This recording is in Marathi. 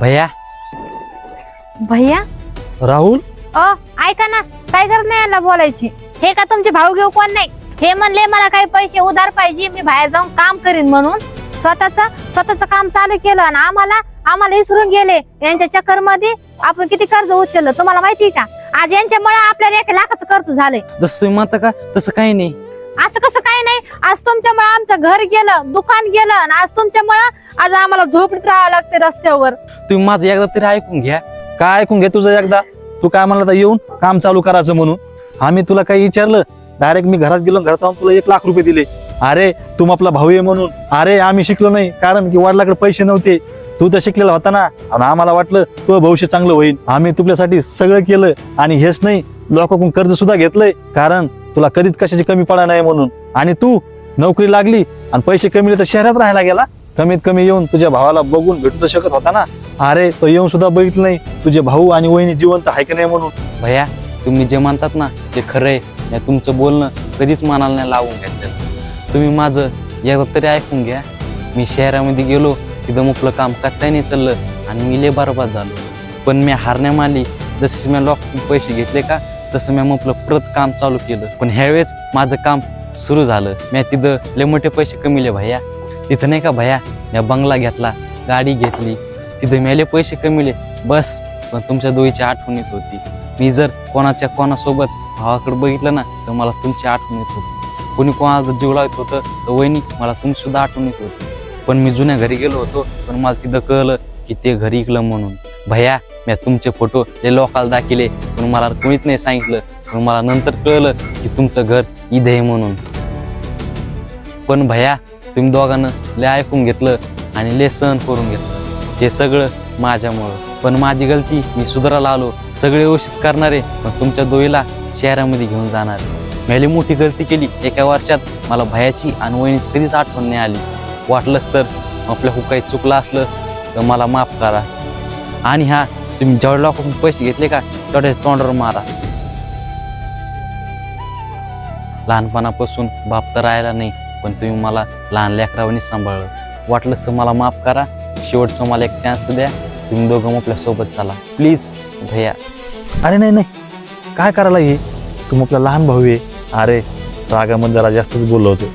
भैया भैया राहुल ऐका ना, काय करत नाही याला बोलायची. हे का तुमचे भाऊ घेऊ कोण नाही. हे म्हणले मला काही पैसे उधार पाहिजे, मी बाहेर जाऊन काम करीन म्हणून स्वतःच काम चालू केलं आणि आम्हाला विसरून गेले. यांच्या चक्कर मध्ये आपण किती कर्ज उचललं तुम्हाला माहिती का. आज यांच्यामुळे आपल्याला 1 लाखाचं कर्ज झालंय. जसं तुम्ही म्हणता का तसं काही नाही. असं कसं काही नाही. आज तुमच्यामुळे आमचं घर गेलं, दुकान गेलं आणि आज तुमच्यामुळे आज आम्हाला झोपडीत राहावं लागते रस्त्यावर. तुम्ही माझं एकदा तरी ऐकून घ्या. काय ऐकून घे तुझं एकदा. तू काय म्हणला येऊन काम चालू करायचं म्हणून. आम्ही तुला काही विचारलं, डायरेक्ट मी घरात गेलो, घरात तुला 1 लाख रुपये दिले. अरे तू आपला भाऊ आहे म्हणून. अरे आम्ही शिकलो नाही कारण की वडिलाकडे पैसे नव्हते. तू तर शिकलेला होता ना आणि आम्हाला वाटलं तुझं भविष्य चांगलं होईल. आम्ही तुझ्यासाठी सगळं केलं आणि हेच नाही, लोकांकडून कर्ज सुद्धा घेतलंय कारण तुला कधीच कशाची कमी पडा नाही म्हणून. आणि तू नोकरी लागली आणि पैसे कमी तर शहरात राहायला गेला. कमीत कमी येऊन तुझ्या भावाला बघून भेटू तर शकत होता ना. अरे तो येऊन सुद्धा बघितलं नाही तुझे भाऊ आणि वहिनी जिवंत आहे का नाही म्हणून. भैया तुम्ही जे म्हणतात ना ते खरं आहे. नाही तुमचं बोलणं कधीच मनाला नाही लावून घेतलं. तुम्ही माझं एकदा तरी ऐकून घ्या. मी शहरामध्ये गेलो, तिथं आपलं काम करता नाही चाललं आणि मी लय बरबाद झालो. पण मी हारण्या मानली. जसे मी पैसे घेतले का तसं मी आपलं परत काम चालू केलं. पण ह्यावेळेस माझं काम सुरू झालं. मी तिथं लय मोठे पैसे कमिले भैया. तिथं नाही का भैया, मी बंगला घेतला, गाडी घेतली, तिथं मी लय पैसे कमिले. बस पण तुमच्या दोघीची आठवण येत होती. मी जर कोणासोबत भावाकडे बघितलं ना तर मला तुमची आठवण येत होती. कोणी कोणाला जीव लावत होतं तर वहिनी मला तुमची सुद्धा आठवण येत होती. पण मी जुन्या घरी गेलो होतो पण मला तिथं कळलं की ते घरी इकलं म्हणून. भैया मी तुमचे फोटो ते लोकांना दाखिले पण मला कोणीच नाही सांगितलं. पण मला नंतर कळलं की तुमचं घर इथे आहे म्हणून. पण भैया तुम्ही दोघांना लय ऐकून घेतलं आणि लय सहन करून घेतलं. हे सगळं माझ्यामुळं. पण माझी गलती, मी सुधारायला आलो. सगळे व्यवस्थित करणारे पण तुमच्या दोघीला शहरामध्ये घेऊन जाणार. मी लय मोठी गलती केली. 1 वर्षात मला भयाची आणि वहिनीची कधीच आठवण नाही आली. वाटलंच तर आपल्या खूप काही चुकलं असलं तर मला माफ करा. आणि हा तुम्ही जेवढ्या लोकांकडून पैसे घेतले का तेवढ्या तोंडावर मारा. लहानपणापासून बाप तर राहिला नाही पण तुम्ही मला लहान लेकरावानी सांभाळलं. वाटलंच तर मला माफ करा. शेवटचं मला 1 चान्स द्या. तुम्ही दोघं आपल्या सोबत चला प्लीज भैया. अरे नाही काय करायला हे. तू आपला लहान भाऊ आहे. अरे रागामध्ये जरा जास्तच बोललो होतो.